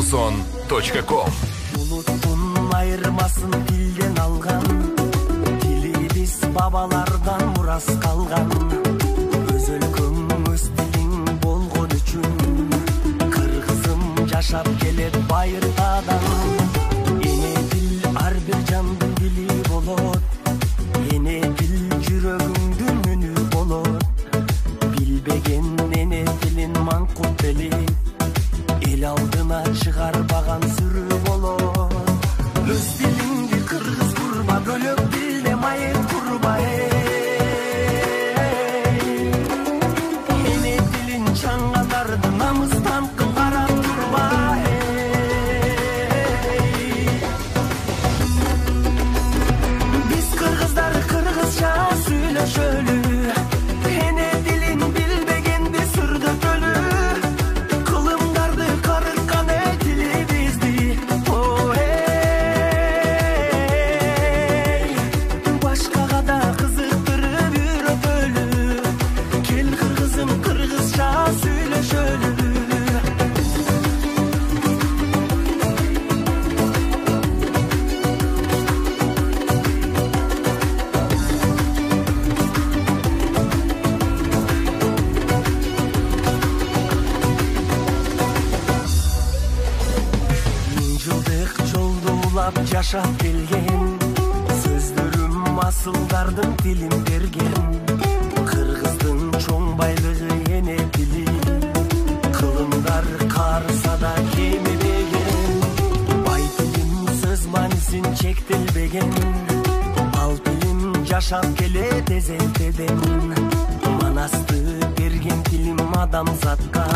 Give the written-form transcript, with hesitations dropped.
Amazon.com. Unuttun ayırmasın dilden algan, dili biz babalardan muras kalgan. Öz өлкөң öz dilin bolgon üçün, kırgızım жашап келет байыртадан. Эне дил ар бир жандын дили болот, эне дил жүрөгүңдүн үнү болот. Билбеген эне дилин маңкут дели, эл алдына чыгарбаган сүрү болот. Өз дилиңди кыргыз курба, бөлөк дилде майыт курба. Эне дилин чаңгандарды намыстан карап турба. Биз кыргыздар кыргызча сүйлөшөлү, эне дилин билбегенди сүрдөтөлү. Кылымдарды карыткан дили бизди. Башкага да кызыктырып үйрөтөлү. Кел кыргызым кыргызча сүйлөшөлү. Жылдык жолду улап жашап келген, сөздөрүм асылдардын тилин берген. Кыргыздын чоң байлыгы эне тили, кылымдар карыса да кемебеген. Бай тилим сөз маанисин чектелбеген, ал тилим жашап келет эзелтеден. Манасты берген тилим адамзатка,